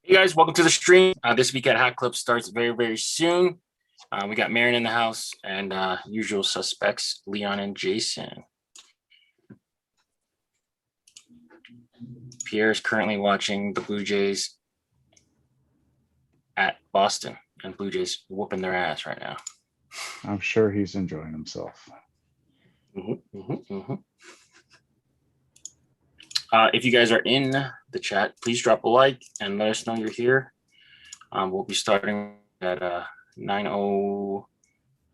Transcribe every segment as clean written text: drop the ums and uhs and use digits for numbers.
Hey guys, welcome to the stream. This week at Hatclub starts very, very soon. We got Maren in the house and usual suspects, Leon and Jason. Pierre is currently watching the Blue Jays at Boston, and Blue Jays whooping their ass right now. I'm sure he's enjoying himself. If you guys are in the chat, please drop a like and let us know you're here. We'll be starting at 9:03,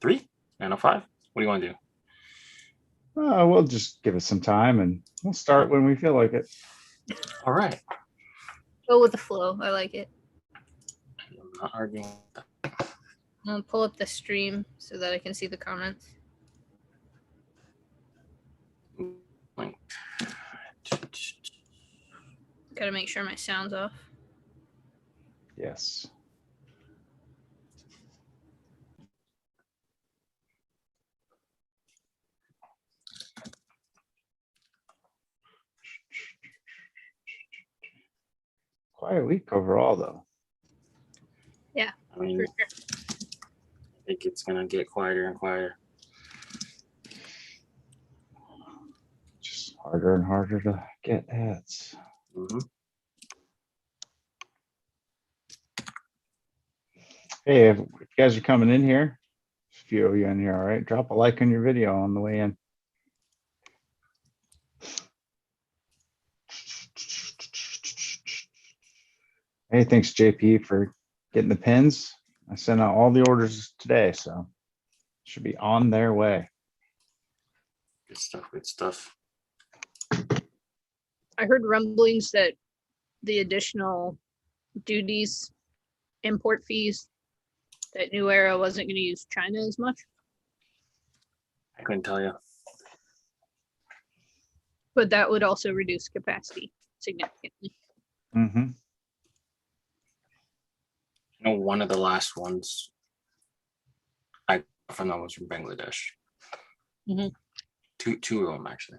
9:05. What do you want to do? We'll just give it some time and we'll start when we feel like it. All right. Go with the flow. I like it. I'm not arguing with that. I'll pull up the stream so that I can see the comments. Gotta make sure my sound's off. Yes. Quiet week overall, though. Yeah, I mean, for sure. I think it's gonna get quieter and quieter. Just harder and harder to get ads. Hey, if you guys are coming in here, a few of you in here, all right, drop a like on your video on the way in. Hey, thanks JP for getting the pins. I sent out all the orders today, so should be on their way. Good stuff. Good stuff. I heard rumblings that the additional duties, import fees, that New Era wasn't going to use China as much. I couldn't tell you. But that would also reduce capacity significantly. Mm-hmm. I know one of the last ones I got from them was from Bangladesh. Mm-hmm. Two of them actually.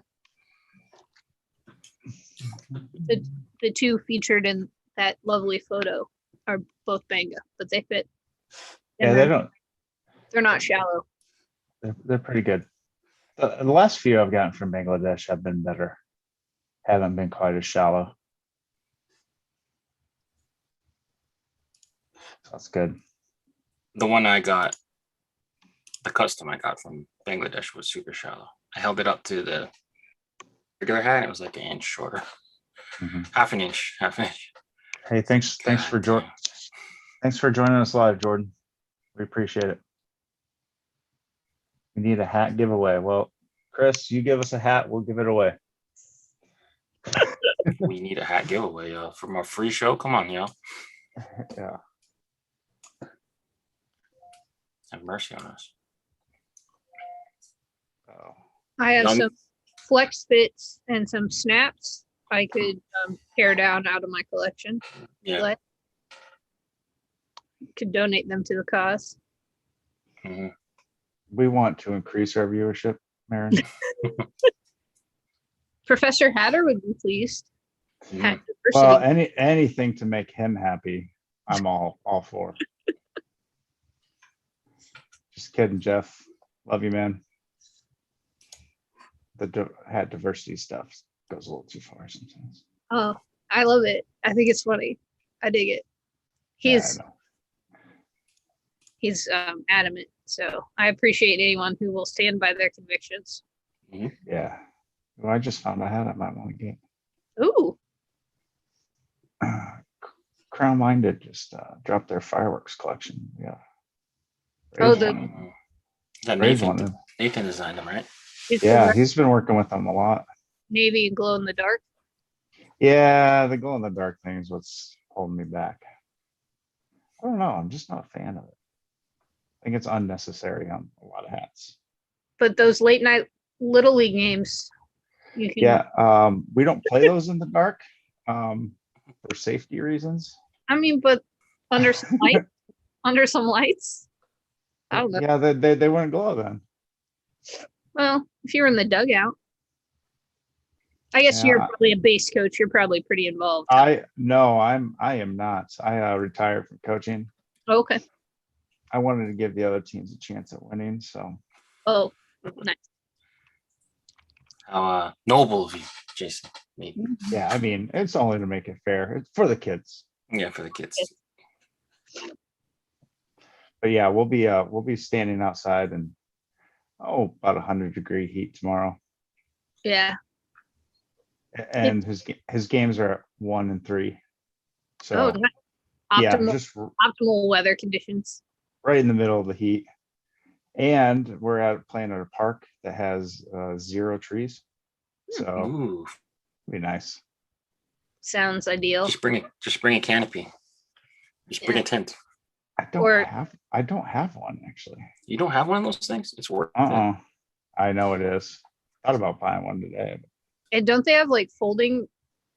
The two featured in that lovely photo are both Banga, but they fit. Yeah, they don't. They're not shallow. They're pretty good. The last few I've gotten from Bangladesh have been better. Haven't been quite as shallow. So that's good. The one I got, the custom I got from Bangladesh was super shallow. I held it up to the regular hat and it was like an inch shorter. Mm-hmm. Half an inch. Hey, thanks for joining us live, Jordan. We appreciate it. We need a hat giveaway. Well, Chris, you give us a hat, we'll give it away. We need a hat giveaway from our free show. Come on, yo. Yeah. Have mercy on us. Oh. I have some flex fits and some snaps I could pare down out of my collection. Yeah. Could donate them to the cause. Mm-hmm. We want to increase our viewership, Maren. Professor Hatter would be pleased. Mm-hmm. Well, anything to make him happy, I'm all for. Just kidding, Jeff. Love you, man. The hat diversity stuff goes a little too far sometimes. Oh, I love it. I think it's funny. I dig it. He's adamant, so I appreciate anyone who will stand by their convictions. Mm-hmm. Yeah. Well, I just found a hat I might want to get. Ooh. Crown Minded just dropped their fireworks collection. Yeah. Nathan designed them, right? Yeah, he's been working with them a lot. Navy and glow in the dark. Yeah, the glow in the dark thing is what's holding me back. I don't know. I'm just not a fan of it. I think it's unnecessary on a lot of hats. But those late night Little League games, you can. Yeah, we don't play those in the dark for safety reasons. I mean, but under some light, under some lights. I don't know. Yeah, they wouldn't glow then. Well, if you're in the dugout. I guess Yeah, you're probably a base coach. You're probably pretty involved. I am not. I retired from coaching. Okay. I wanted to give the other teams a chance at winning. So Oh, nice. How noble of you, Jason. Maybe. yeah, I mean, it's only to make it fair. It's for the kids. Yeah, for the kids. But yeah, we'll be standing outside and about 100-degree heat tomorrow. Yeah. And his games are at 1 and 3. So Oh, yeah, optimal just optimal weather conditions. right in the middle of the heat. And we're playing at a park that has 0 trees. So Ooh, be nice. Sounds ideal. just bring a canopy. Just bring Yeah. a tent. I don't have one actually. You don't have one of those things? It's worth it. I know it is. Thought about buying one today. And don't they have like folding?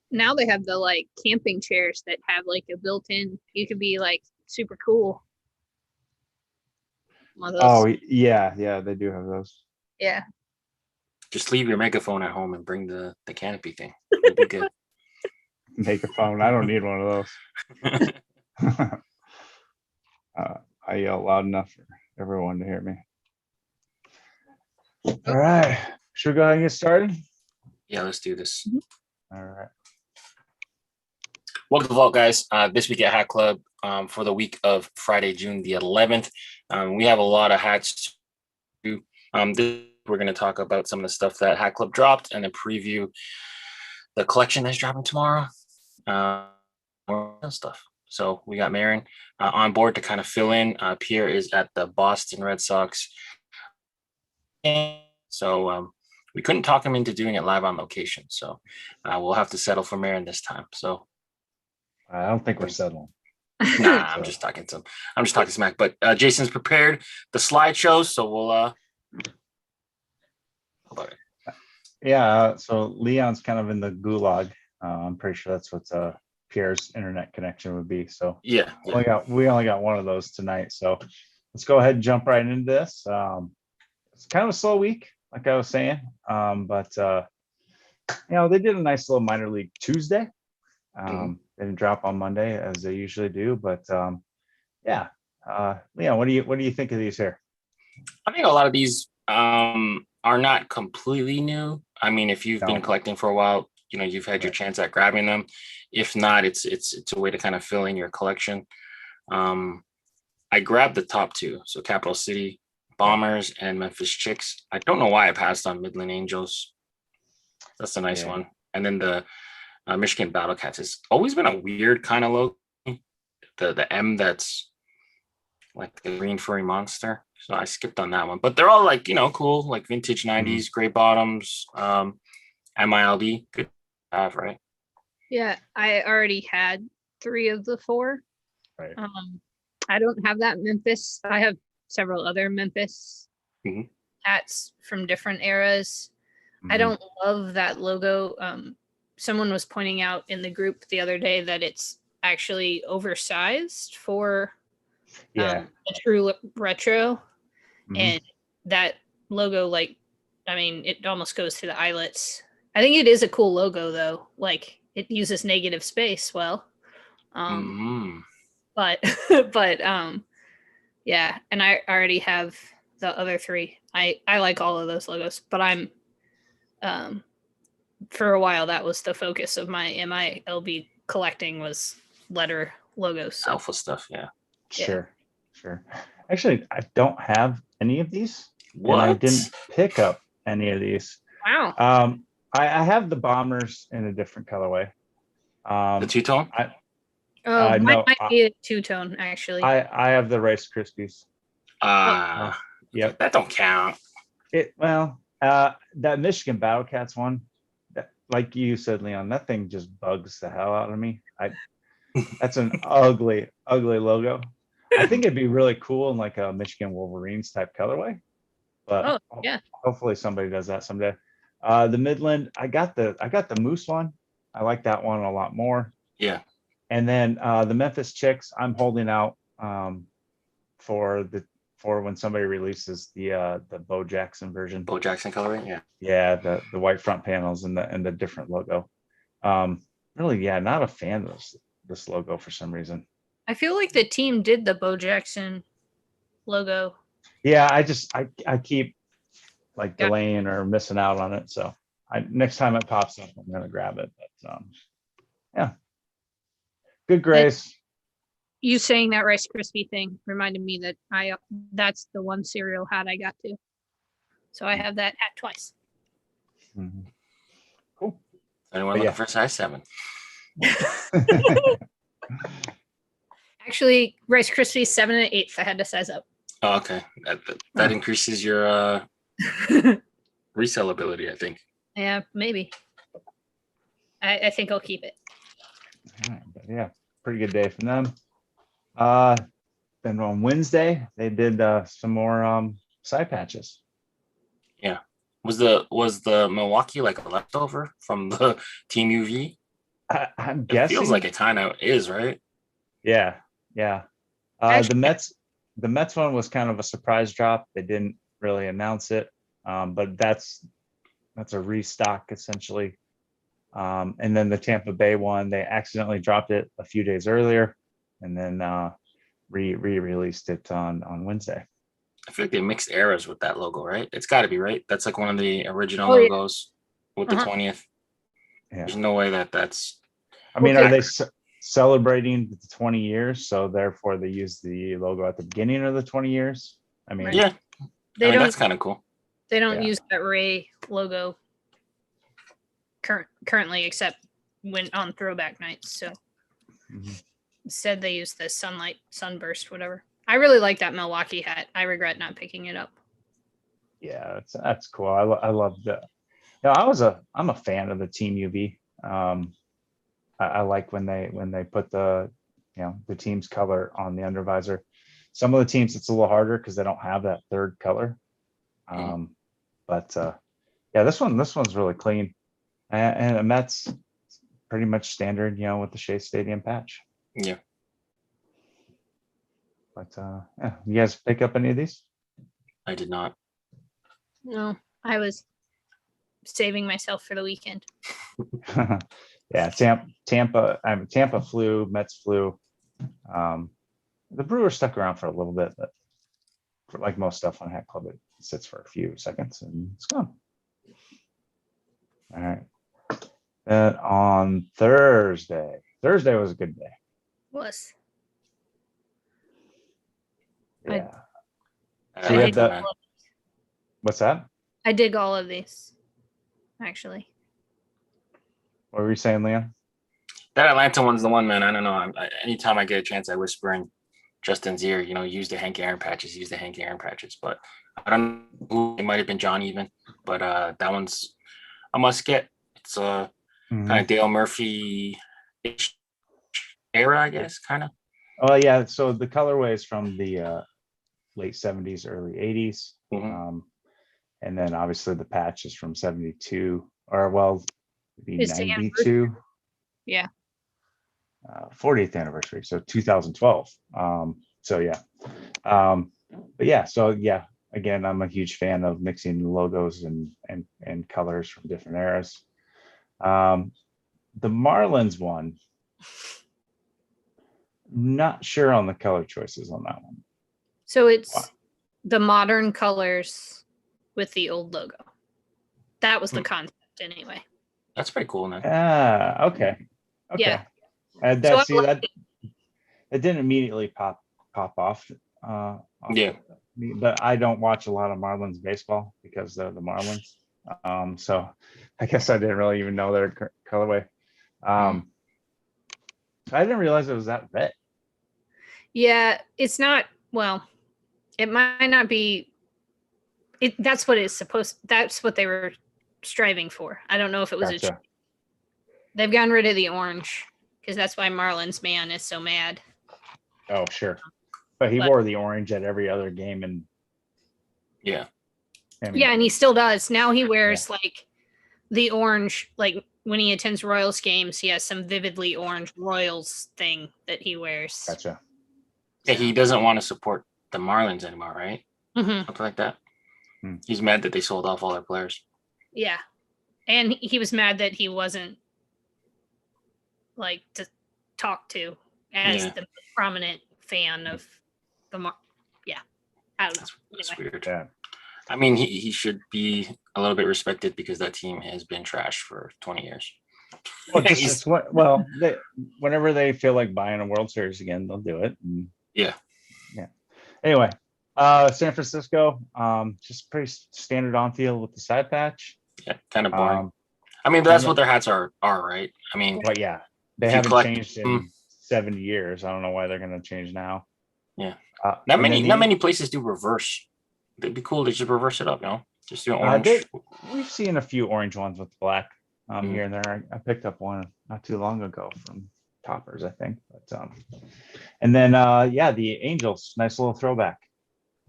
Now they have the like camping chairs that have like a built-in. You could be like super cool. One of those. Oh yeah, they do have those. Yeah. Just leave your megaphone at home and bring the canopy thing. It'll be good. Make a phone. I don't need one of those. I yell loud enough for everyone to hear me. All right. Should we go ahead and get started? Yeah, let's do this. All right. Welcome to Vault, guys. This week at Hat Club for the week of Friday, June the 11th. We have a lot of hats to do. We're going to talk about some of the stuff that Hat Club dropped and then preview the collection that's dropping tomorrow. More stuff. So we got Maren on board to kind of fill in. Pierre is at the Boston Red Sox. So we couldn't talk him into doing it live on location. So we'll have to settle for Maren this time. So I don't think we're settling. Nah, I'm just talking smack. But Jason's prepared the slideshows, so we'll how about it? Yeah, so Leon's kind of in the gulag. I'm pretty sure that's what Pierre's internet connection would be. So Yeah. we only got one of those tonight. So let's go ahead and jump right into this. It's kind of a slow week, like I was saying. But they did a nice little minor league Tuesday. They didn't drop on Monday as they usually do, but Leon, what do you think of these here? I think a lot of these are not completely new. I mean, if you've been collecting for a while, you've had your chance at grabbing them. If not, it's a way to kind of fill in your collection. I grabbed the top two, so Capital City Bombers and Memphis Chicks. I don't know why I passed on Midland Angels. That's a nice one. And then the Michigan Battle Cats has always been a weird kind of logo. The M that's like the green furry monster. So I skipped on that one. But they're all like, cool, like vintage 90s, gray bottoms, MILB. Good to have, right? Yeah, I already had 3 of the 4. Right. I don't have that Memphis. I have several other Memphis hats from different eras. I don't love that logo. Someone was pointing out in the group the other day that it's actually oversized for a true retro. And that logo, it almost goes to the eyelets. I think it is a cool logo though. Like it uses negative space well. But yeah, and I already have the other 3. I like all of those logos, but I'm for a while that was the focus of my MILB collecting was letter logos. So. Alpha stuff, yeah. Sure. Actually, I don't have any of these. What? And I didn't pick up any of these. Wow. I have the Bombers in a different colorway. The two-tone? Mine no, might be a two-tone actually. I have the Rice Krispies. Yep. That don't count. That Michigan Battle Cats one, like you said, Leon, that thing just bugs the hell out of me. That's an ugly logo. I think it'd be really cool in like a Michigan Wolverines type colorway, but hopefully somebody does that someday. The Midland, I got the Moose one. I like that one a lot more. Yeah. And then the Memphis Chicks, I'm holding out for for when somebody releases the Bo Jackson version. Bo Jackson colorway, yeah. Yeah, the white front panels and the different logo. Really, yeah, not a fan of this logo for some reason. I feel like the team did the Bo Jackson logo. Yeah, I keep like delaying or missing out on it. So next time it pops up, I'm gonna grab it. But yeah. Good, Grace. You saying that Rice Krispie thing reminded me that that's the one cereal hat I got to. So I have that hat twice. Mm-hmm. Cool. Anyone looking for size 7? Actually, Rice Krispies 7 1/8. I had to size up. Oh, okay. That increases your resell ability, I think. Yeah, maybe. I think I'll keep it. All right, but yeah, pretty good day from them. Then on Wednesday they did some more side patches. Yeah. Was the Milwaukee like a leftover from the Team UV? I'm guessing. It feels like it kind of is, right? Yeah. The Mets one was kind of a surprise drop. They didn't really announce it, but that's a restock essentially. And then the Tampa Bay one, they accidentally dropped it a few days earlier, and then re-released it on Wednesday. I feel like they mixed eras with that logo, right? It's got to be, right? That's like one of the original logos with the 20th. Yeah. There's no way that's. I mean, are they celebrating the 20 years? So therefore, they use the logo at the beginning of the 20 years. I mean, yeah, that's kind of cool. They don't use that Ray logo currently, except when on throwback nights. So instead, they use the sunburst, whatever. I really like that Milwaukee hat. I regret not picking it up. Yeah, that's cool. I love that. I'm a fan of the Team UV. I like when they put the team's color on the undervisor. Some of the teams it's a little harder because they don't have that third color. But this one's really clean, and the Mets pretty much standard, with the Shea Stadium patch. Yeah. But you guys pick up any of these? I did not. No, I was saving myself for the weekend. Yeah, Tampa flew, Mets flew. The Brewers stuck around for a little bit, but for like most stuff on Hatclub, it sits for a few seconds and it's gone. All right. Then on Thursday was a good day. Was. Yeah. So you had that. What's that? I dig all of these, actually. What were you saying, Leon? That Atlanta one's the one, man. I don't know. Anytime I get a chance, I whisper in Justin's ear, use the Hank Aaron patches, But I don't know. It might have been John even. But that one's a must get. It's a kind of Dale Murphy-ish era, I guess, kind of. Oh, yeah. So the colorway is from the late 70s, early 80s. And then obviously the patch is from 72, or well, maybe 92. Yeah. 40th anniversary, so 2012. So yeah. But yeah, so yeah, again, I'm a huge fan of mixing logos and colors from different eras. The Marlins one, not sure on the color choices on that one. So it's the modern colors with the old logo. That was the concept anyway. That's pretty cool, man. Okay. Yeah. That didn't immediately pop off. Yeah. But I don't watch a lot of Marlins baseball because they're the Marlins. So I guess I didn't really even know their colorway. I didn't realize it was that red. Yeah, it's not. Well, it might not be. That's what it's supposed. That's what they were striving for. I don't know if it was. Gotcha. They've gotten rid of the orange because that's why Marlins man is so mad. Oh, sure. But he wore the orange at every other game, and yeah. And he still does. Now he wears like the orange, like when he attends Royals games, he has some vividly orange Royals thing that he wears. Gotcha. Yeah, he doesn't want to support the Marlins anymore, right? Mhm. Something like that. Hmm. He's mad that they sold off all their players. Yeah. And he was mad that he wasn't like to talk to as Yeah. the prominent fan of the yeah. I don't know. That's Anyway. weird. Yeah. I mean, he should be a little bit respected because that team has been trash for 20 years. Well, it's what. Well, whenever they feel like buying a World Series again, they'll do it. And Yeah. anyway, San Francisco, just pretty standard on field with the side patch. Yeah, kind of boring. Um, I mean, that's kinda- what their hats are, right? I mean, but yeah, they If you haven't collect changed them- in 70 years. I don't know why they're going to change now. Yeah. Not not many places do reverse. It'd be cool to just reverse it up, you know? Just do an orange. We've seen a few orange ones with black Mhm. here and there. I picked up one not too long ago from Toppers, I think. But and then the Angels, nice little throwback.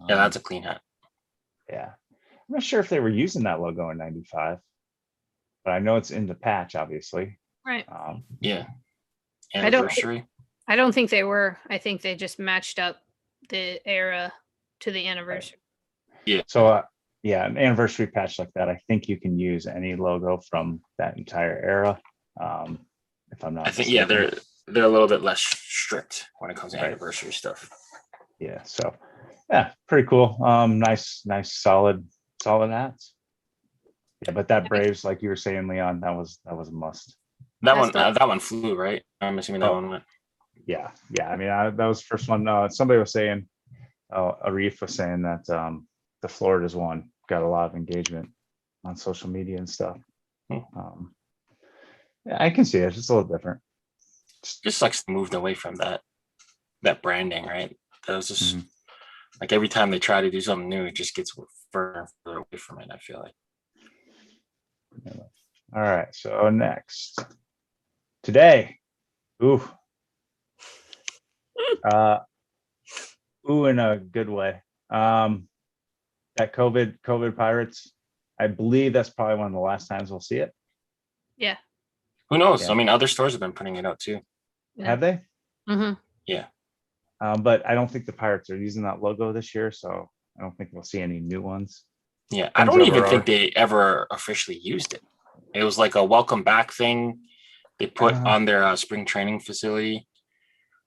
Yeah, that's a clean hat. Yeah. I'm not sure if they were using that logo in 95, but I know it's in the patch, obviously. Right. Yeah. I don't- Anniversary. I don't think they were. I think they just matched up the era to the anniversary. So an anniversary patch like that, I think you can use any logo from that entire era. If I'm not I think mistaken. they're a little bit less strict when it comes to Right. anniversary stuff. Yeah, so yeah, pretty cool. Nice, solid hats. Yeah, but that Braves, like you were saying, Leon, that was a must. That one flew, right? I'm assuming that Oh. one went. Yeah. I mean, that was the first one. Somebody was saying, Arif was saying that the Florida's one got a lot of engagement on social media and stuff. Yeah, I can see it. It's just a little different. Just sucks they moved away from that branding, right? That was just Mhm. like every time they try to do something new, it just gets further and further away from it, I feel like. All right. So next today, ooh, in a good way. That COVID Pirates, I believe that's probably one of the last times we'll see it. Yeah. Who knows? Yeah. I mean, other stores have been putting it out too. Yeah. Have they? Mm-hmm. Yeah. But I don't think the Pirates are using that logo this year, so I don't think we'll see any new ones. Yeah. I don't even think they ever officially used it. It was like a welcome back thing they put on their spring training facility.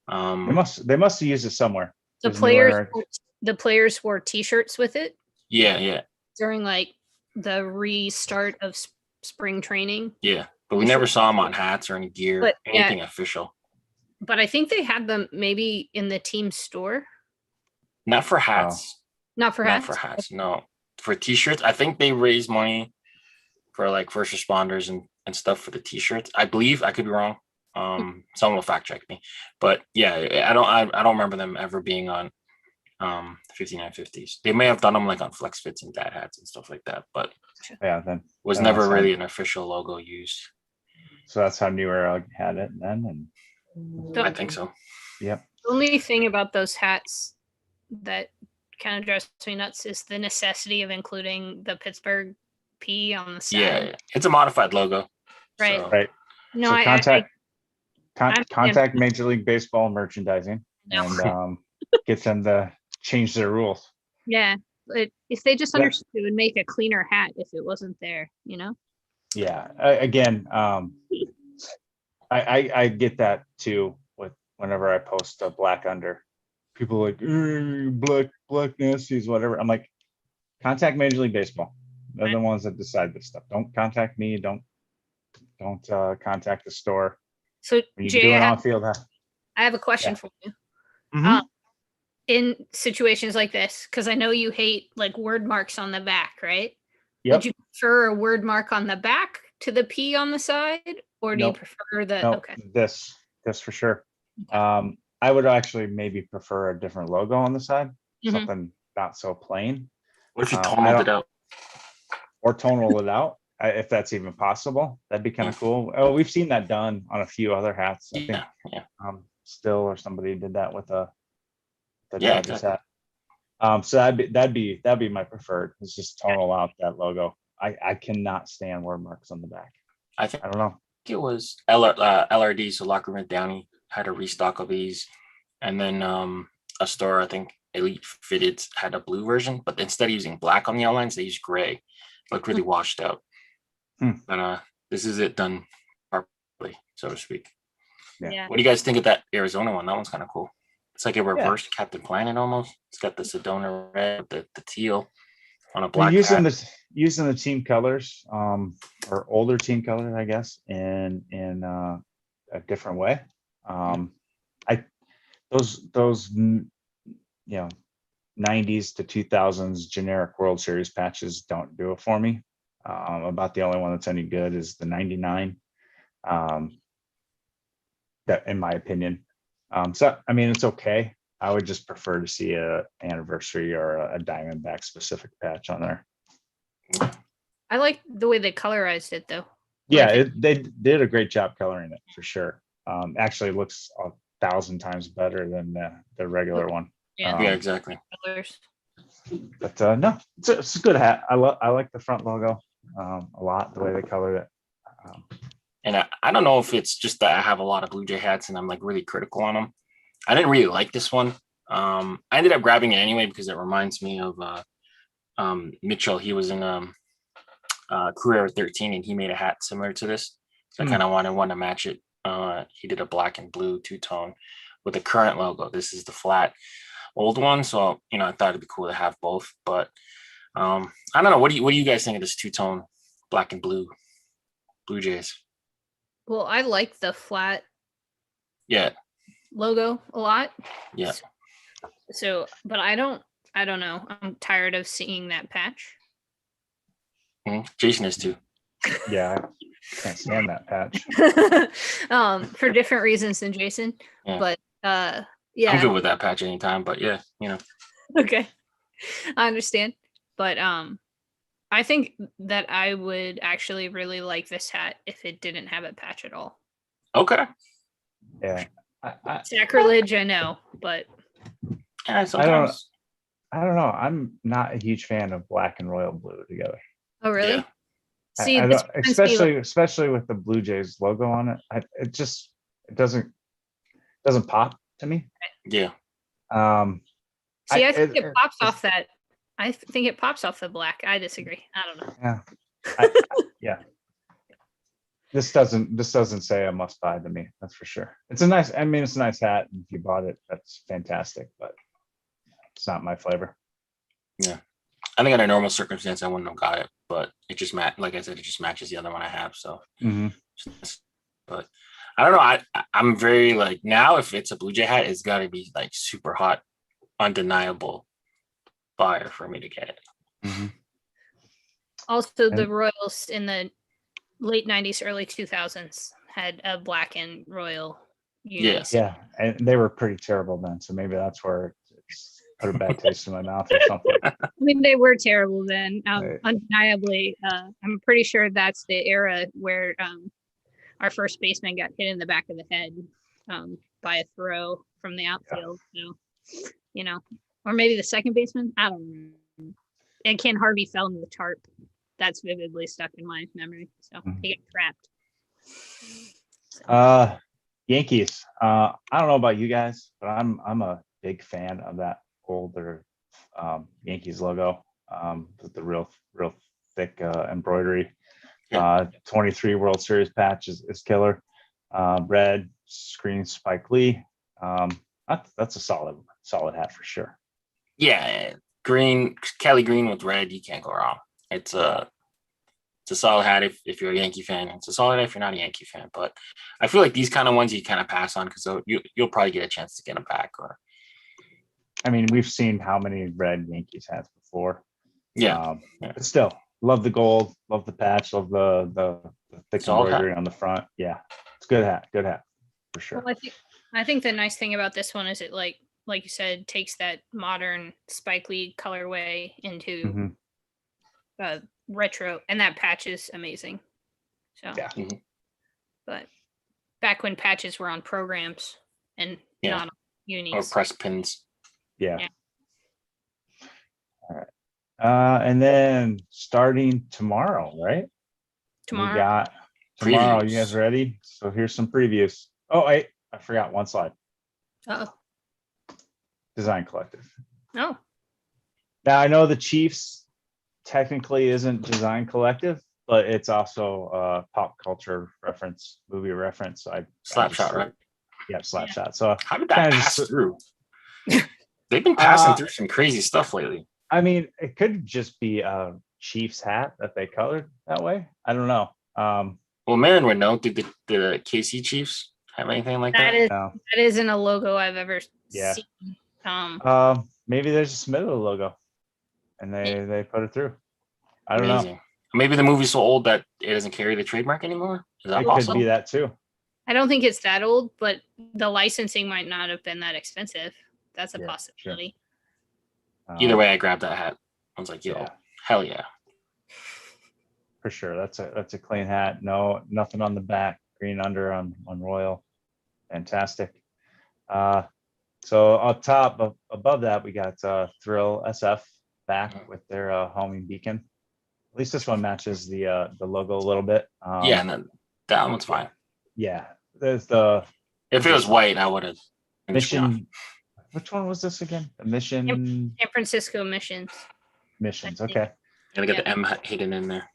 They must have used it somewhere. The players wore T-shirts with it. Yeah. During like the restart of spring training. Yeah, but we never saw them on hats or any gear, anything official. But I think they had them maybe in the team store. Not for hats. Not for hats. Not for hats. No, for T-shirts. I think they raised money for like first responders and stuff for the T-shirts. I believe. I could be wrong. Someone will fact check me. But yeah, I don't remember them ever being on 5950s. They may have done them like on flex fits and dad hats and stuff like that, but then was never really an official logo used. So that's how New Era had it then, and I think so. Yep. The only thing about those hats that kind of drives me nuts is the necessity of including the Pittsburgh P on the side. Yeah, it's a modified logo. Right. So. Right. No, so contact Major League Baseball merchandising and get them to change their rules. Yeah, but if they just understood, it would make a cleaner hat if it wasn't there, you know? Yeah. Again, I get that too with whenever I post a black under. People are like black nasties, whatever. I'm like, contact Major League Baseball. They're the ones that decide this stuff. Don't contact me. Don't contact the store. So Jay, on field. I have a question for you. Mm-hmm. In situations like this, because I know you hate like word marks on the back, right? Yep. Would you prefer a word mark on the back to the P on the side, or do you prefer the? Nope. Okay. This for sure. I would actually maybe prefer a different logo on the side, something not so plain. What if you tonaled it out? Or tonal it out, if that's even possible. That'd be kind of cool. Oh, we've seen that done on a few other hats. I think Still or somebody did that with the Dodgers hat. So that'd be my preferred. It's just tonal out that logo. I cannot stand word marks on the back. I don't know. It was LRD, so Locker Room Downey had a restock of these, and then a store I think Elite Fitted had a blue version, but instead of using black on the outlines, they used gray. It looked really washed out. But this is it done properly, so to speak. Yeah. What do you guys think of that Arizona one? That one's kind of cool. It's like a reversed Captain Planet almost. It's got the Sedona red, the teal on a black using hat. using the team colors, or older team colors, I guess, in a different way. Those 90s to 2000s generic World Series patches don't do it for me. About the only one that's any good is the 99. That, in my opinion. So I mean, it's okay. I would just prefer to see a anniversary or a Diamondback specific patch on there. I like the way they colorized it though. Yeah, they did a great job coloring it for sure. Actually, it looks 1,000 times better than the regular one. Yeah, Yeah, exactly. colors. But no, it's a good hat. I like the front logo a lot. The way they colored it. And I don't know if it's just that I have a lot of Blue Jay hats and I'm like really critical on them. I didn't really like this one. I ended up grabbing it anyway because it reminds me of Mitchell. He was in Career 13 and he made a hat similar to this. So I kind of wanted one to match it. He did a black and blue two-tone with the current logo. This is the flat old one. So, I thought it'd be cool to have both. But I don't know. What do you guys think of this two-tone black and blue Blue Jays? Well, I like the flat logo a lot. Yeah. So, but I don't know. I'm tired of seeing that patch. Jason is too. Yeah, I can't stand that patch. For different reasons than Jason. Yeah. But I'm yeah. good with that patch anytime, but yeah, Okay. I understand. But I think that I would actually really like this hat if it didn't have a patch at all. Okay. Yeah. Sacrilege, I know, but Yeah, sometimes. I don't know. I'm not a huge fan of black and royal blue together. Oh, really? Yeah. See, I this don't, reminds me of- especially with the Blue Jays logo on it. It doesn't pop to me. Yeah. See, I think it pops off that. I think it pops off the black. I disagree. I don't know. Yeah. Yeah. This doesn't say a must buy to me. That's for sure. It's a nice hat. And if you bought it, that's fantastic, but it's not my flavor. Yeah. I think under normal circumstance, I wouldn't have got it, but it just like I said, it just matches the other one I have. So, but I don't know. I'm very like now, if it's a Blue Jay hat, it's got to be like super hot, undeniable fire for me to get it. Also, the Royals in the late 90s, early 2000s had a black and royal unit. Yeah, and they were pretty terrible then. So maybe that's where it's put a bad taste in my mouth or something. I mean, they were terrible then. Undeniably, I'm pretty sure that's the era where our first baseman got hit in the back of the head by a throw from the outfield. So, or maybe the second baseman. I don't know. And Ken Harvey fell into the tarp. That's vividly stuck in my memory. So he got trapped. Yankees. I don't know about you guys, but I'm a big fan of that older Yankees logo with the real thick embroidery. 23 World Series patch is killer. Red screen Spike Lee. That's a solid hat for sure. Yeah, green, Kelly green with red, you can't go wrong. It's a solid hat if you're a Yankee fan. It's a solid hat if you're not a Yankee fan. But I feel like these kind of ones you kind of pass on because you'll probably get a chance to get them back. Or I mean, we've seen how many red Yankees hats before. Yeah. But still, love the gold, love the patch, love the thick embroidery on the front. Yeah, it's good hat for sure. Well, I think the nice thing about this one is it like you said takes that modern Spike Lee colorway into retro, and that patch is amazing. So but back when patches were on programs and not on unis or press pins. Yeah. All right. And then starting tomorrow, right? Tomorrow. We got tomorrow. Previews. You guys ready? So here's some previews. Oh, wait, I forgot one slide. Uh-oh. Design Collective. Oh, Now I know the Chiefs technically isn't Design Collective, but it's also a pop culture reference, movie reference. So I just Slapshot, right? Yeah, Slapshot. So How did that kinda pass just, through? They've been passing uh, through some crazy stuff lately. I mean, it could just be a Chiefs hat that they colored that way. I don't know. Well, Maren would know. Did the KC Chiefs have anything like that that? is No. that isn't a logo I've ever Yeah. seen. Maybe there's a Smithville logo, and they put it through. I don't know. Amazing. Maybe the movie's so old that it doesn't carry the trademark anymore. Is that It possible? could be that too. I don't think it's that old, but the licensing might not have been that expensive. That's a Yeah, possibility. Either way, I grabbed that hat. I was like, yo, Yeah. hell yeah. For sure. That's a clean hat. No, nothing on the back. Green under on Royal. Fantastic. So up top, above that, we got Thrill SF back with their homing beacon. At least this one matches the logo a little bit. Yeah, and then that one's fine. Yeah. There's the If it was white, I would have. Mission. Which one was this again? The Mission San Francisco missions. Missions. Okay. Gotta get the M hidden in there.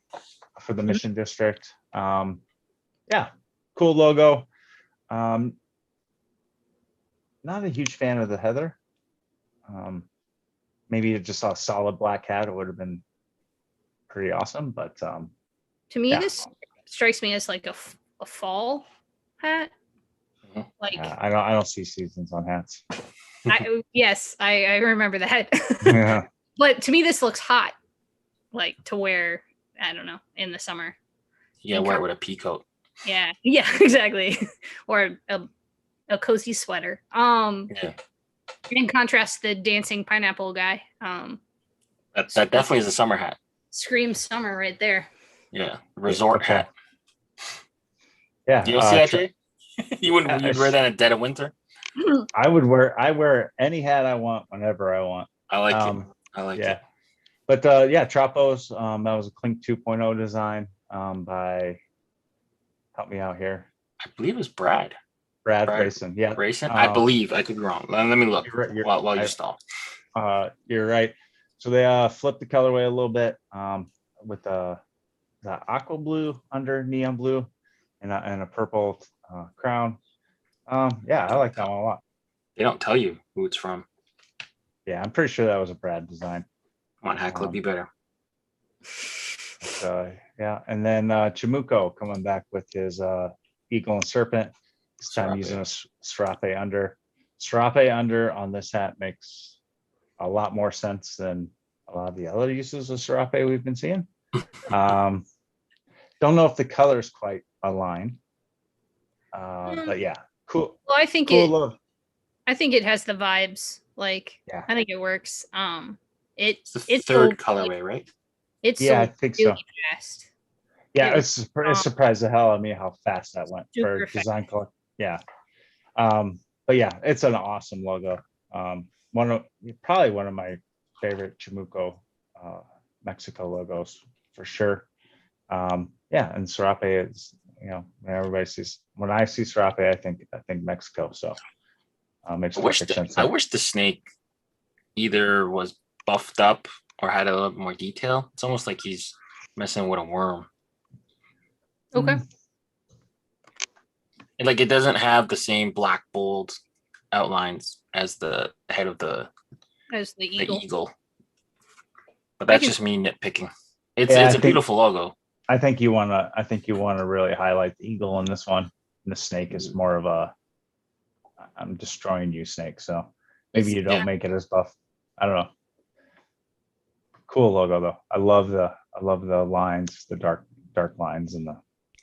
For the Mission District. Yeah. Cool logo. Not a huge fan of the heather. Maybe just a solid black hat, it would have been pretty awesome. But to me, yeah. this strikes me as like a fall hat. Like I don't see seasons on hats. yes, I remember that. Yeah. But to me, this looks hot, like to wear. I don't know, in the summer. Yeah, wear it with a pea coat. Yeah, exactly. Or a cozy sweater. Yeah. In contrast, the dancing pineapple guy. That definitely is a summer hat. Screams summer right there. Yeah, resort Okay. hat. Yeah. You don't see that, Jay? You'd wear that in the dead of winter? I wear any hat I want whenever I want. I like it. I like it. But yeah, Tropos, that was a Clink 2.0 design by, help me out here. I believe it was Brad Rayson. Yeah. Rayson? I believe. I could be wrong. Let me look while you stall. You're right. So they flipped the colorway a little bit with the aqua blue under neon blue and a purple crown. Yeah, I like that one a lot. They don't tell you who it's from. Yeah, I'm pretty sure that was a Brad design. Come on, Hatclub, be better. Yeah, and then Chimuko coming back with his eagle and serpent. This time using a Serape under. Serape under on this hat makes a lot more sense than a lot of the other uses of Serape we've been seeing. Don't know if the colors quite align, but yeah, cool. Well, I think cool I think it has the vibes. Like, yeah. I think it works. It's the third colorway, right? It's I think so. Fast. Yeah, it's surprised the hell out of me how fast that went for design color. Yeah. But yeah, it's an awesome logo. Probably one of my favorite Chimuko Mexico logos for sure. Yeah, and Serape is, when I see Serape, I think Mexico. So makes perfect sense. I wish the snake either was buffed up or had a little bit more detail. It's almost like he's messing with a worm. Okay. And like it doesn't have the same black bold outlines as the head of the eagle. But that's just me nitpicking. It's a beautiful logo. I think you want to really highlight the eagle in this one. And the snake is more of a I'm destroying you snake. So maybe you don't make it as buff. I don't know. Cool logo though. I love the lines, the dark lines and the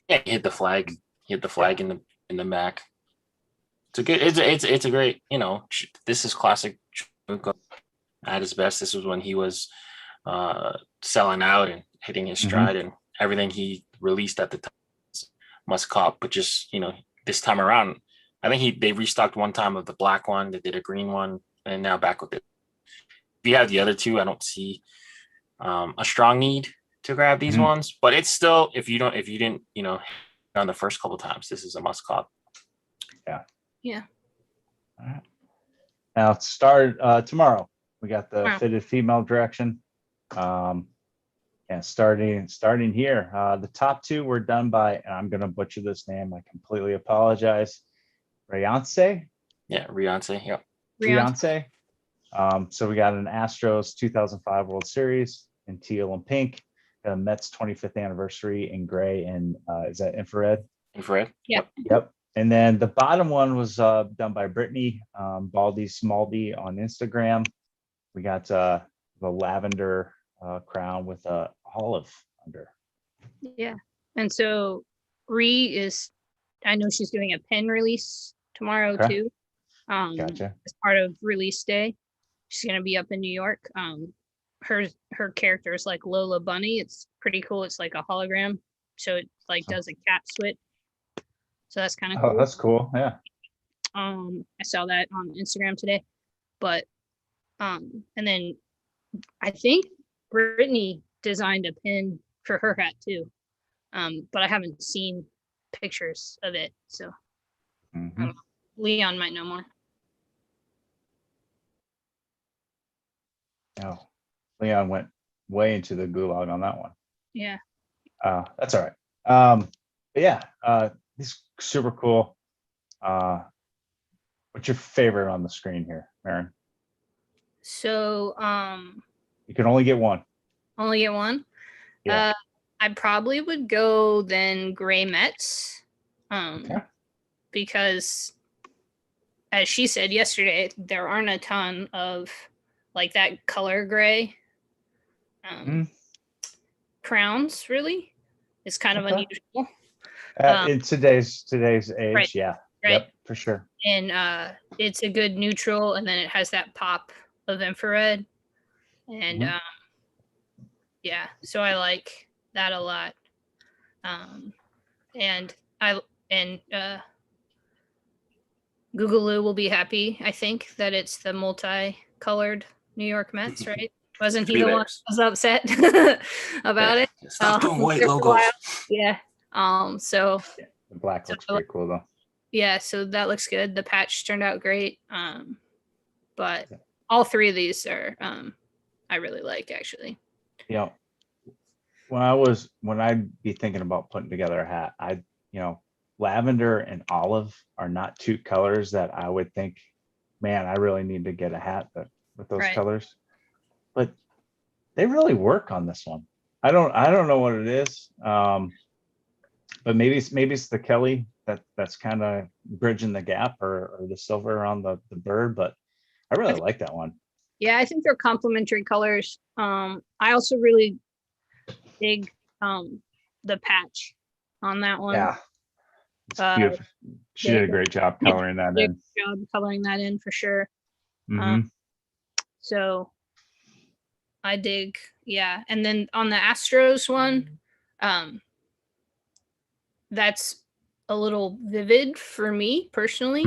he hit the flag. He hit the flag in the back. It's a good. It's a great. This is classic. At his best, this was when he was selling out and hitting his stride, and everything he released at the time must cop. But just this time around, I think they restocked one time of the black one. They did a green one, and now back with it. If you have the other two, I don't see a strong need to grab these ones. But it's still, if you didn't on the first couple times, this is a must cop. Yeah. All right. Now start tomorrow. We got the Wow. fitted female direction. And starting here, the top two were done by, and I'm gonna butcher this name. I completely apologize. Rayance. Yeah, Riance. Yep. Rayance. So we got an Astros 2005 World Series in teal and pink, a Mets 25th anniversary in gray and is that infrared? Infrared. Yep. Yep. And then the bottom one was done by Brittany Baldy Smaldy on Instagram. We got the lavender crown with a olive under. Yeah. And so I know she's doing a pen release tomorrow Okay. too. Gotcha. As part of release day. She's gonna be up in New York. Her character is like Lola Bunny. It's pretty cool. It's like a hologram. So it like does a cat switch. So that's kind of Oh, cool. that's cool. Yeah. I saw that on Instagram today. But and then I think Brittany designed a pin for her hat too. But I haven't seen pictures of it. So Mhm. Leon might know more. Oh, Leon went way into the gulag on that one. Yeah. That's all right. But yeah, he's super cool. What's your favorite on the screen here, Maren? So You can only get one. only get one. Yeah. I probably would go then Gray Mets. Okay. Because as she said yesterday, there aren't a ton of like that color gray crowns really. It's kind of Okay. unusual. In today's age, Right. yeah. Right. Yep, for sure. And it's a good neutral, and then it has that pop of infrared. And yeah, so I like that a lot. And Googaloo will be happy, I think, that it's the multi-colored New York Mets, right? Wasn't he the one who was upset about it? Stop doing white logos. Yeah. So the black looks pretty cool though. Yeah, so that looks good. The patch turned out great. But all three of these are I really like actually. Yeah. When I'd be thinking about putting together a hat, lavender and olive are not two colors that I would think, man, I really need to get a hat with those colors. But they really work on this one. I don't know what it is. But maybe it's the Kelly that's kind of bridging the gap or the silver around the bird, but I really like that one. Yeah, I think they're complementary colors. I also really dig the patch on that one. Yeah. It's beautiful. She did a great job coloring that in. Job coloring that in for sure. So I dig, yeah. And then on the Astros one, that's a little vivid for me personally.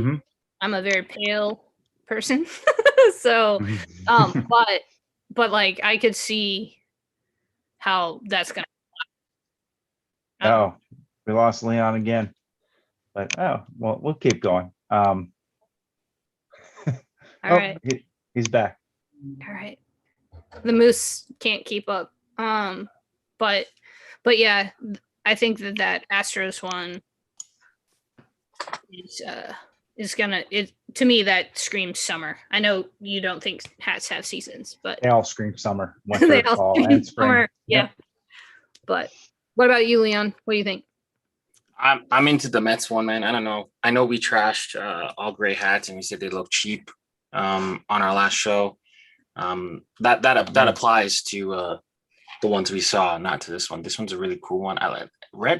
I'm a very pale person. So but like I could see how that's gonna we lost Leon again. But well, we'll keep going. All right. He's back. All right. The moose can't keep up. But yeah, I think that Astros one is gonna, to me that screams summer. I know you don't think hats have seasons, but they all scream summer, winter, fall, and spring. Summer. Yeah. But what about you, Leon? What do you think? I'm into the Mets one, man. I don't know. I know we trashed all gray hats and we said they look cheap on our last show. That applies to the ones we saw, not to this one. This one's a really cool one. I like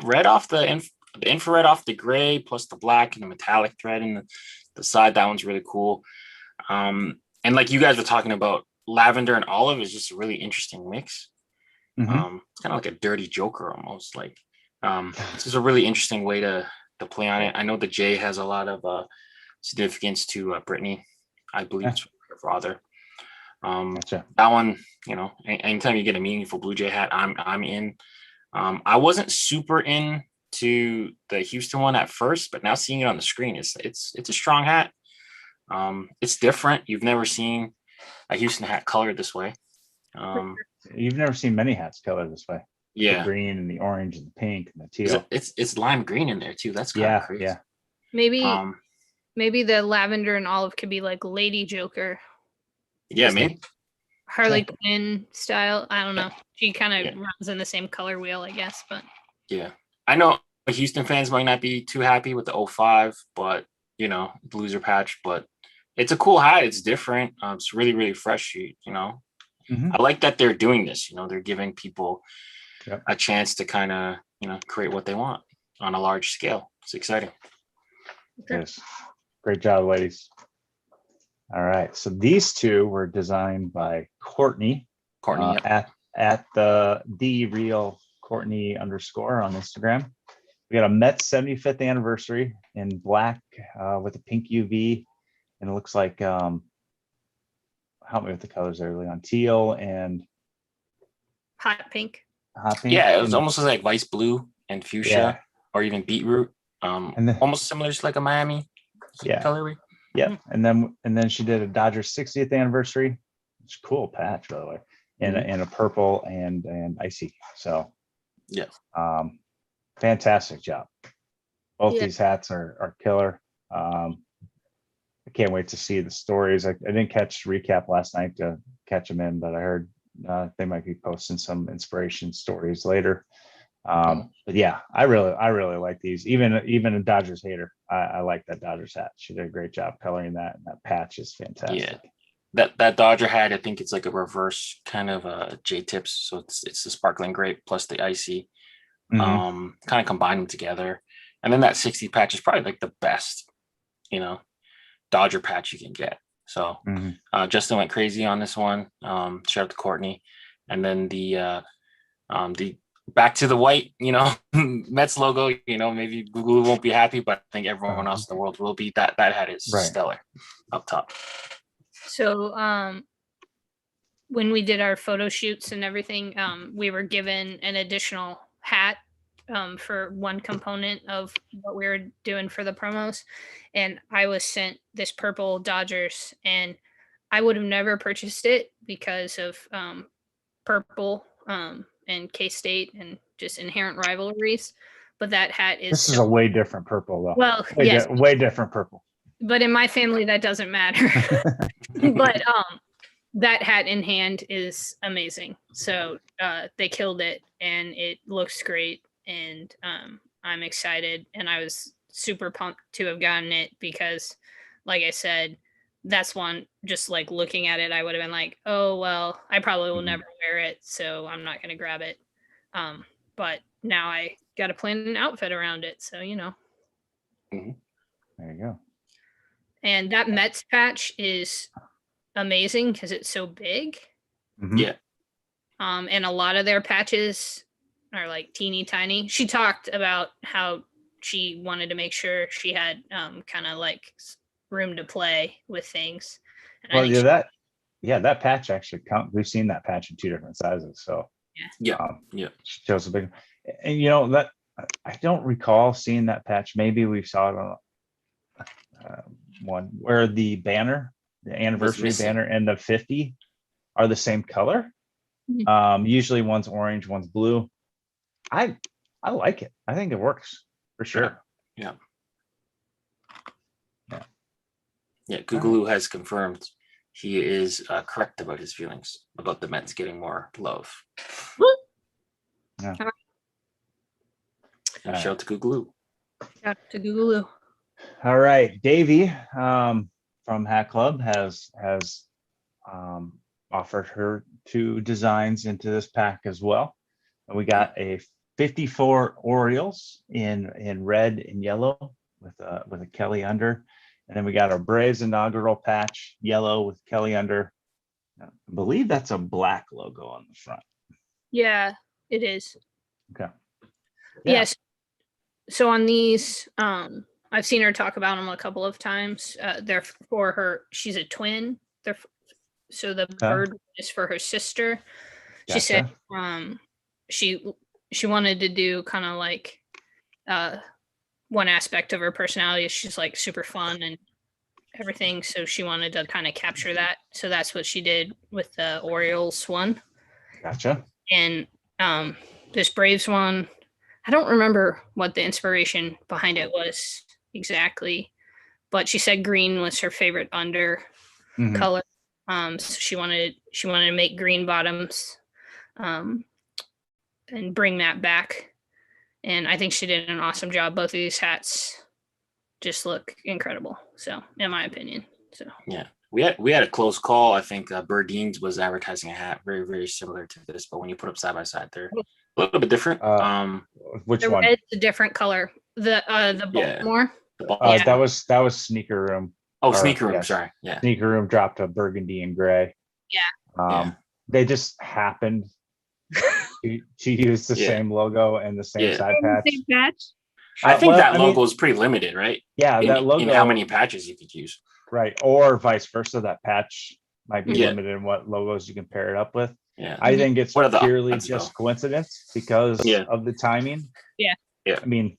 red off the infrared off the gray plus the black and the metallic thread in the side. That one's really cool. And like you guys were talking about, lavender and olive is just a really interesting mix. It's kind of like a dirty Joker almost. Like this is a really interesting way to play on it. I know the J has a lot of significance to Brittany. I believe it's her father. That one, anytime you get a meaningful Blue Jay hat, I'm in. I wasn't super into the Houston one at first, but now seeing it on the screen, it's a strong hat. It's different. You've never seen a Houston hat colored this way. You've never seen many hats colored this way. Yeah, The green and the orange and the pink and the 'Cause teal. it's lime green in there too. That's kind of crazy. Yeah. Maybe the lavender and olive could be like Lady Joker, Yeah, maybe. Harley Quinn style. I don't know. She kind of Yeah. runs in the same color wheel, I guess. But Yeah, I know Houston fans might not be too happy with the 05, but you know, loser patch. But it's a cool hat. It's different. It's really, really fresh. You know, I like that they're doing this. You know, they're giving people a chance to kind of, you know, create what they want on a large scale. It's exciting. Yes. Great job, ladies. All right. So these two were designed by Courtney. Courtney, at the real Courtney _ on Instagram. We got a Mets 75th anniversary in black with a pink UV, and it looks like help me with the colors there, Leon. Teal and hot pink. Yeah, it was almost like vice blue and fuchsia, or even beetroot. And then, almost similar to like a Miami colorway. Yeah, and then she did a Dodgers 60th anniversary. It's a cool patch, by the way, and a purple and icy. So fantastic job. Both these hats are killer. I can't wait to see the stories. I didn't catch recap last night to catch them in, but I heard they might be posting some inspiration stories later. But yeah, I really like these. Even a Dodgers hater, I like that Dodgers hat. She did a great job coloring that, and that patch is fantastic. Yeah, that Dodger hat, I think it's like a reverse kind of J tips. So it's the sparkling grape plus the icy, kind of combine them together. And then that 60 patch is probably like the best, you know, Dodger patch you can get. So Justin went crazy on this one. Shout out to Courtney. And then the back to the white, you know, Mets logo, you know, maybe Google won't be happy, but I think everyone else in the world will be. That hat is stellar up top. So when we did our photo shoots and everything, we were given an additional hat for one component of what we were doing for the promos. And I was sent this purple Dodgers, and I would have never purchased it because of purple and K-State and just inherent rivalries. But that hat is This is a way different purple, though. Well, way different purple. But in my family, that doesn't matter. But that hat in hand is amazing. So they killed it, and it looks great. And I'm excited, and I was super pumped to have gotten it because, like I said, that's one, just like looking at it, I would have been like, oh, well, I probably will never wear it, so I'm not going to grab it. But now I got to plan an outfit around it. So, you know. There you go. And that Mets patch is amazing because it's so big. Yeah. And a lot of their patches are like teeny tiny. She talked about how she wanted to make sure she had kind of like room to play with things. And well, that patch actually count. We've seen that patch in 2 different sizes. So she chose a big, and you know that I don't recall seeing that patch. Maybe we saw it on one where the banner, the anniversary banner, and the 50 are the same color. Usually one's orange, one's blue. I like it. I think it works for sure. Yeah. Googaloo has confirmed he is correct about his feelings about the Mets getting more love. Shout out to Googaloo. Shout out to Googaloo. All right, Davey from Hatclub has offered her 2 designs into this pack as well. And we got a 54 Orioles in red and yellow with a Kelly under, and then we got our Braves inaugural patch, yellow with Kelly under. I believe that's a black logo on the front. Yeah, it is. Okay. Yes. So on these, I've seen her talk about them a couple of times. They're for her. She's a twin. So the bird is for her sister. She said she wanted to do kind of like one aspect of her personality is she's like super fun everything. So she wanted to kind of capture that. So that's what she did with the Orioles one. Gotcha. And this Braves one, I don't remember what the inspiration behind it was exactly, but she said green was her favorite under color. So she wanted to make green bottoms and bring that back. And I think she did an awesome job. Both of these hats just look incredible. So, in my opinion. So yeah, we had a close call. I think Berdine's was advertising a hat very, very similar to this, but when you put them side by side, they're a little bit different. Which the one? red's a different color. The Baltimore. Yeah. That was Sneaker Room. Oh, Sneaker Room. Sorry. Yeah. Sneaker Room dropped a burgundy and gray. Yeah. They just happened to use the same logo and the same side patch. Same patch. I think that logo is pretty limited, right? Yeah, that logo. In how many patches you could use. Right. Or vice versa. That patch might be limited in what logos you can pair it up with. Yeah. I think it's purely just coincidence because of the timing. Yeah. Yeah. I mean,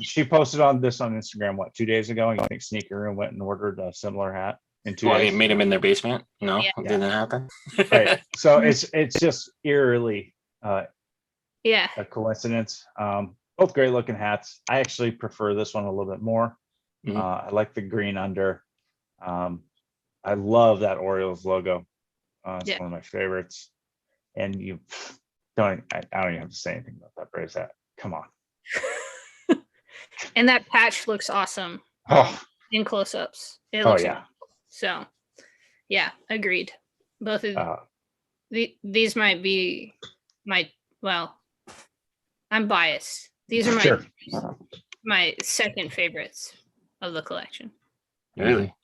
she posted on this on Instagram, 2 days ago? And I think Sneaker Room went and ordered a similar hat in 2 days. It made them in their basement. No, it didn't happen. Right. So it's just eerily a coincidence. Both great looking hats. I actually prefer this one a little bit more. I like the green under. I love that Orioles logo. It's one of my favorites. And I don't even have to say anything about that Braves hat. Come on. And that patch looks awesome in close-ups. It looks awesome. So, yeah, agreed. Both of these might be I'm biased. These are my second favorites of the collection. Really?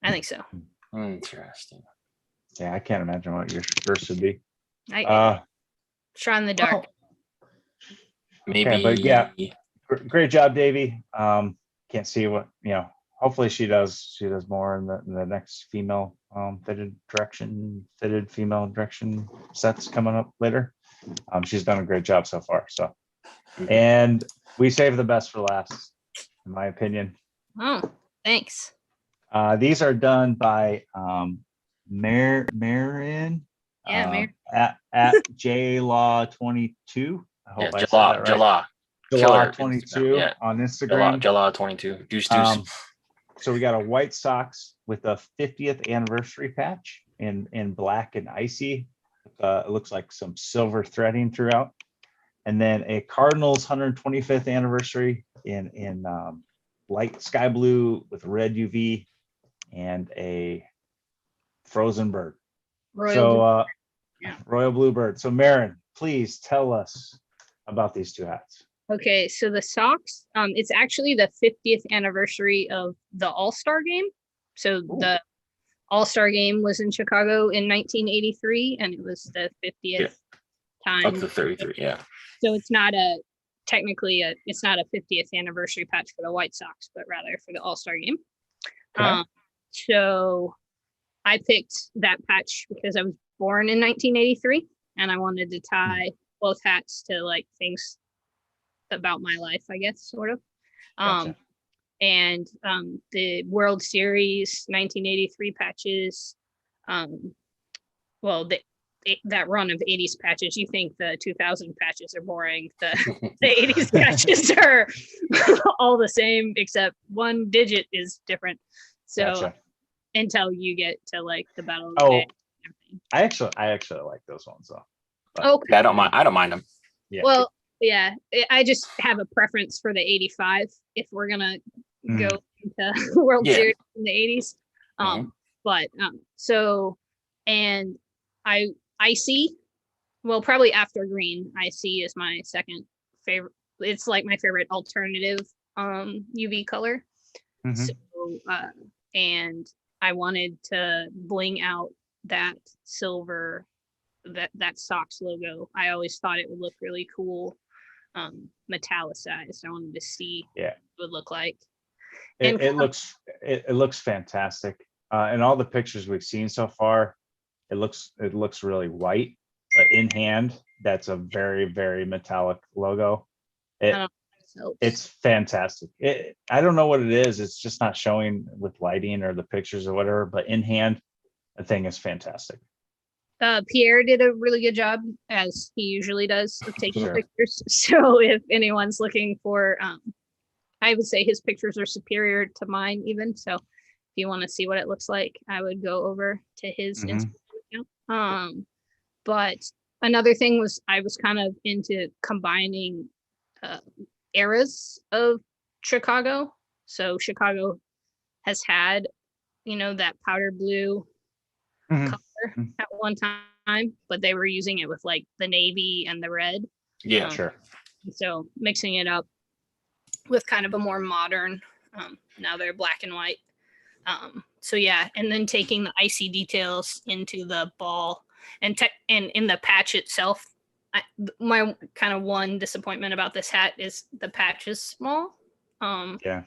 I think so. Interesting. Yeah, I can't imagine what yours should be. Shot in the dark. Maybe. Okay, but yeah, great job, Davey. Can't see what hopefully she does more in the next female fitted female direction sets coming up later. She's done a great job so far. So, and we save the best for last, in my opinion. Oh, thanks. These are done by Maren. Maren. At JLaw22. I hope I said that right. JLaw22 on Instagram. JLaw22. Deuce. So we got a White Sox with a 50th anniversary patch in black and icy. It looks like some silver threading throughout. And then a Cardinals 125th anniversary in light sky blue with red UV and a frozen bird. Royal Bluebird. So Maren, please tell us about these two hats. Okay, so the Sox, it's actually the 50th anniversary of the All-Star game. So the All-Star game was in Chicago in 1983, and it was the 50th time. Up to 33, yeah. So it's not technically it's not a 50th anniversary patch for the White Sox, but rather for the All-Star game. Okay. So I picked that patch because I was born in 1983, and I wanted to tie both hats to like things about my life, I guess, sort of. Gotcha. And the World Series 1983 patches, that run of 80s patches, you think the 2000 patches are boring. The 80s patches are all the same, except one digit is different. So gotcha. Until you get to like the Battle of the Day. I actually like those ones though. Okay. Yeah, I don't mind them. Yeah. Well, yeah, I just have a preference for the 85 if we're gonna go into World Series in the 80s. But so, and I see, well, probably after green, I see is my second favorite. It's like my favorite alternative UV color. So and I wanted to bling out that silver, that Sox logo. I always thought it would look really cool, metallicized. I wanted to see what it would look like. It looks fantastic. And all the pictures we've seen so far, it looks really white, but in hand, that's a very, very metallic logo. helps. It's fantastic. I don't know what it is. It's just not showing with lighting or the pictures or whatever, but in hand, the thing is fantastic. Pierre did a really good job, as he usually does, of taking Sure. pictures. So if anyone's looking for, I would say his pictures are superior to mine even. So if you want to see what it looks like, I would go over to his Mhm. Instagram account. But another thing was I was kind of into combining eras of Chicago. So Chicago has had, that powder blue Mhm. color Mhm. at one time, but they were using it with like the navy and the red. Yeah. Sure. So mixing it up with kind of a more modern, now they're black and white. So yeah, and then taking the icy details into the ball and in the patch itself. My kind of one disappointment about this hat is the patch is small. Yeah.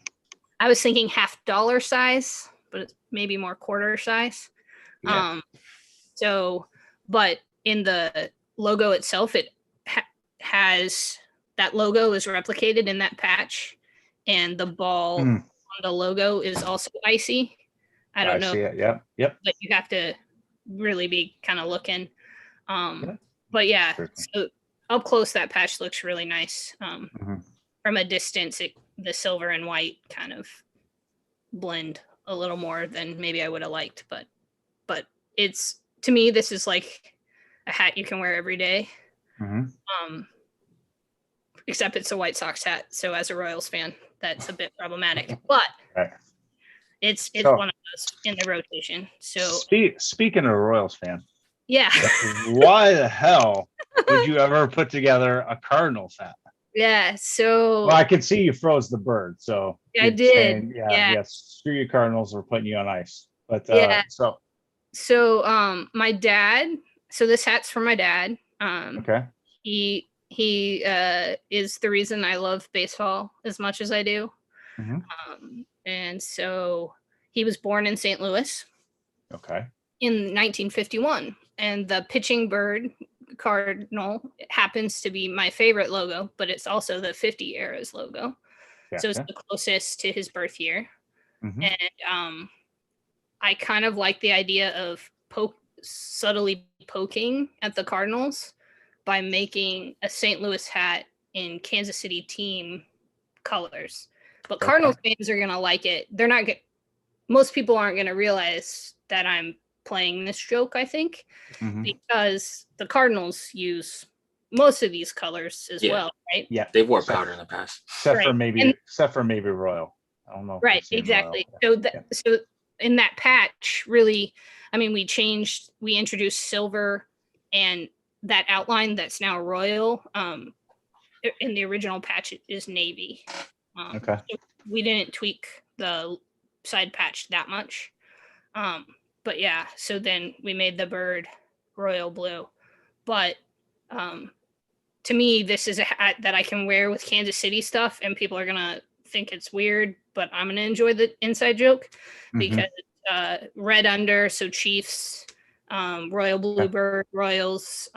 I was thinking $half size, but it's maybe more quarter size. Yeah. So, but in the logo itself, it has that logo is replicated in that patch, and the ball Mm. on the logo is also icy. I don't know, see it. Yep. but you have to really be kind of looking. Yeah. But yeah, Sure. so up close, that patch looks really nice. Mhm. From a distance, the silver and white kind of blend a little more than maybe I would have liked, but it's, to me, this is like a hat you can wear every day. Mhm. Except it's a White Sox hat, so as a Royals fan, that's a bit problematic. But Right. it's So- one of those in the rotation. So Speaking of a Royals fan, yeah, why the hell would you ever put together a Cardinals hat? yeah. So Well, I can see you froze the bird, so I you're did. saying, Yeah. yes, screw you Cardinals, we're putting you on ice. But Yeah. so My dad. So this hat's for my dad. okay. He is the reason I love baseball as much as I do. Mhm. And so he was born in St. Louis Okay. in 1951, and the pitching bird cardinal happens to be my favorite logo, but it's also the 50 era's logo. So it's Gotcha. the closest to his birth year. Mhm. And I kind of like the idea of subtly poking at the Cardinals by making a St. Louis hat in Kansas City team colors. But Okay. Cardinals fans are gonna like it. They're not. Most people aren't gonna realize that I'm playing this joke, I think, Mhm. because the Cardinals use most of these colors as Yeah. well, right? Yeah. They've wore powder in the past. Except for Right. maybe Royal. I don't know. If Right, we've seen exactly. Royal. So in that patch, really, I mean, we introduced silver, and that outline that's now royal. In the original patch, it is navy. Okay. So we didn't tweak the side patch that much. But yeah, so then we made the bird royal blue. But to me, this is a hat that I can wear with Kansas City stuff, and people are gonna think it's weird, but I'm gonna enjoy the inside joke because red under, so Chiefs, royal blue bird, Royals,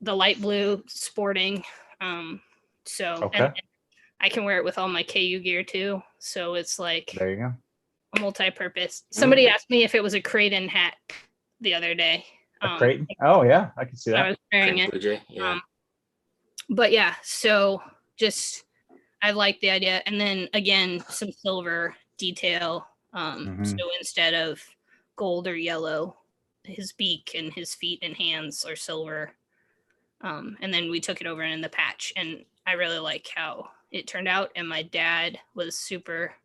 the light blue Sporting. So Okay. and I can wear it with all my KU gear too. So it's like There you go. a multi-purpose. Somebody asked me if it was a Creighton hat the other day. A Creighton? Oh yeah, I can see I that. was wearing Creighton it. Blue Jay. Yeah. But yeah, so just I like the idea, and then again some silver detail. So instead of gold or yellow, his beak and his feet and hands are silver. And then we took it over in the patch, and I really like how it turned out. And my dad was super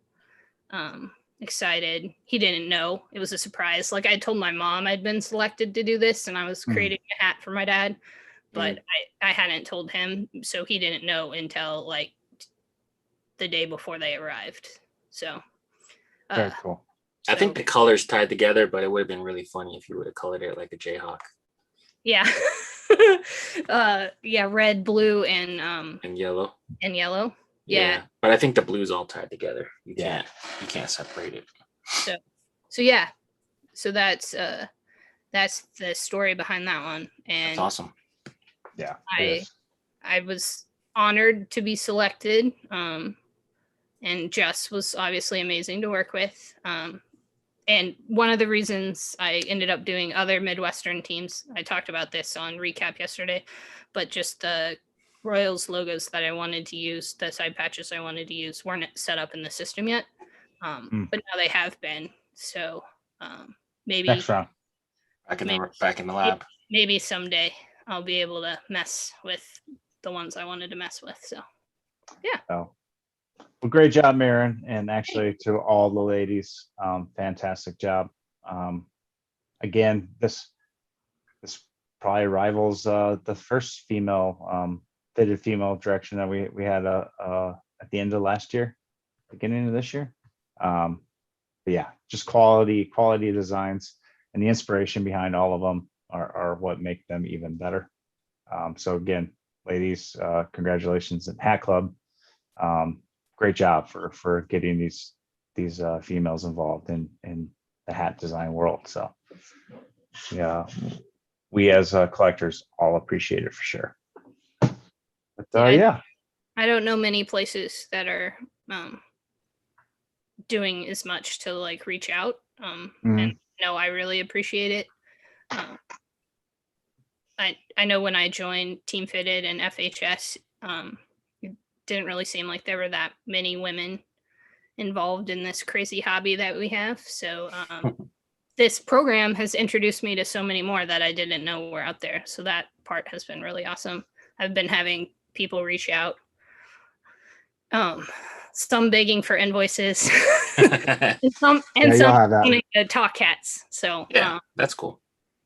excited. He didn't know, it was a surprise. Like I told my mom I'd been selected to do this, and I was creating a hat for my dad, but I hadn't told him, so he didn't know until like the day before they arrived. So Very cool. I think the colors tied together, but it would have been really funny if you would have colored it like a Jayhawk. Yeah. Yeah, red, blue, and yellow. And yellow. Yeah. But I think the blue's all tied together. You Yeah. can't separate it. So yeah. So that's the story behind that one. And That's awesome. Yeah. I was honored to be selected. And Jess was obviously amazing to work with. And one of the reasons I ended up doing other Midwestern teams, I talked about this on Recap yesterday, but just the Royals logos that I wanted to use, the side patches I wanted to use, weren't set up in the system yet. But now they have been. So maybe Next round. Back in the lab. Maybe someday I'll be able to mess with the ones I wanted to mess with. So yeah. Oh. Well, great job, Maren, and actually to all the ladies, fantastic job. Again, this probably rivals the first female fitted female direction that we had at the end of last year, beginning of this year. But yeah, just quality designs, and the inspiration behind all of them are what make them even better. So again, ladies, congratulations at Hatclub. Great job for getting these females involved in the hat design world. So yeah, we as collectors all appreciate it for sure. But yeah, I don't know many places that are doing as much to like reach out. And no, I really appreciate it. I know when I joined Team Fitted and FHS, it didn't really seem like there were that many women involved in this crazy hobby that we have. So this program has introduced me to so many more that I didn't know were out there. So that part has been really awesome. I've been having people reach out, some begging for invoices, and some wanting to talk cats. So yeah, that's cool.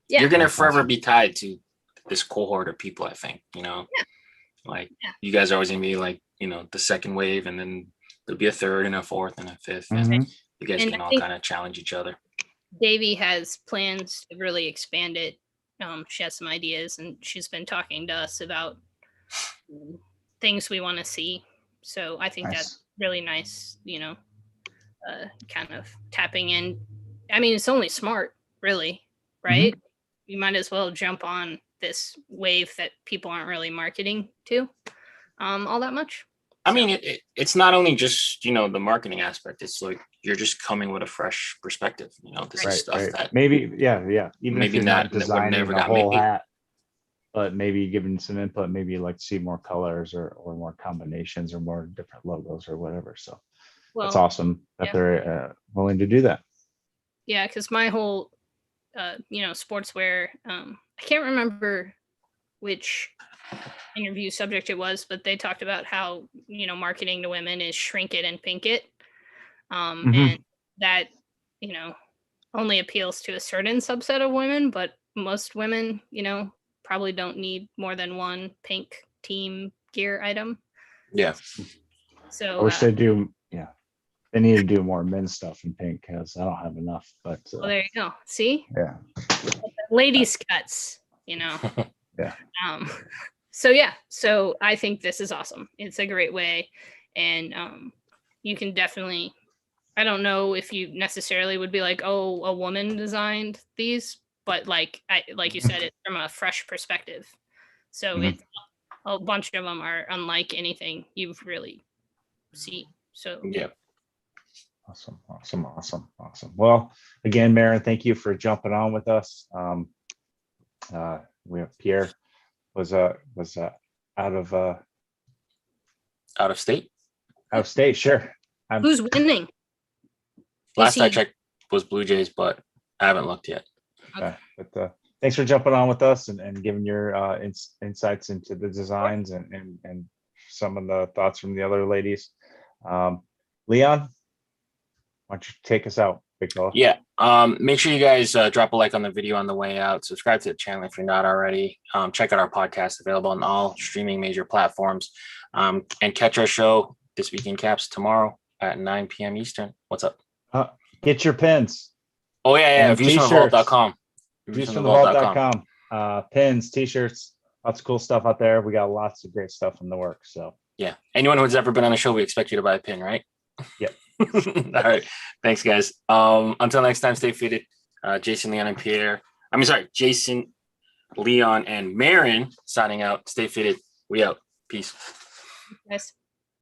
Yeah, you're gonna forever be tied to this cohort of people. I think you guys are always gonna be like the second wave, and then there'll be a third and a fourth and a fifth, and you guys can all kind of challenge each other. Davey has plans to really expand it. She has some ideas, and she's been talking to us about things we want to see. So I think that's really nice, kind of tapping in. I mean, it's only smart, really, right? You might as well jump on this wave that people aren't really marketing to all that much. I mean, it's not only just, the marketing aspect. It's like you're just coming with a fresh perspective. This is stuff that maybe, yeah. Even maybe if you're not designing the whole hat, but maybe giving some input, maybe you'd like to see more colors or more combinations or more different logos or whatever. So that's awesome that they're willing to do that. Yeah, because my whole, sportswear, I can't remember which interview subject it was, but they talked about how marketing to women is shrink it and pink it, and that only appeals to a certain subset of women, but most women probably don't need more than one pink team gear item. So I wish they do. They need to do more men's stuff in pink because I don't have enough. But well, there you go. See, ladies cuts, yeah. So I think this is awesome. It's a great way, and you can definitely. I don't know if you necessarily would be like, oh, a woman designed these, but like you said, it's from a fresh perspective. So it's a bunch of them are unlike anything you've really seen. So yeah. Awesome. Well, again, Maren, thank you for jumping on with us. We have Pierre was out of state. Out of state, sure. Who's winning? Last I checked was Blue Jays, but I haven't looked yet. Okay. But thanks for jumping on with us and giving your insights into the designs and some of the thoughts from the other ladies. Leon, why don't you take us out, big fella? Yeah. Make sure you guys drop a like on the video on the way out. Subscribe to the channel if you're not already. Check out our podcast, available on all streaming major platforms. And catch our show, This Week in Caps, tomorrow at 9 p.m. Eastern. What's up? Get your pins. Oh, yeah. Viewsfromthevault.com. Viewsfromthevault.com. Pins, t-shirts, lots of cool stuff out there. We got lots of great stuff in the works. So yeah. Anyone who's ever been on a show, we expect you to buy a pin, right? Yep. All right. Thanks, guys. Until next time, stay fitted. Jason, Leon, and Pierre. Jason, Leon, and Maren signing out. Stay fitted. We out. Peace. Guys.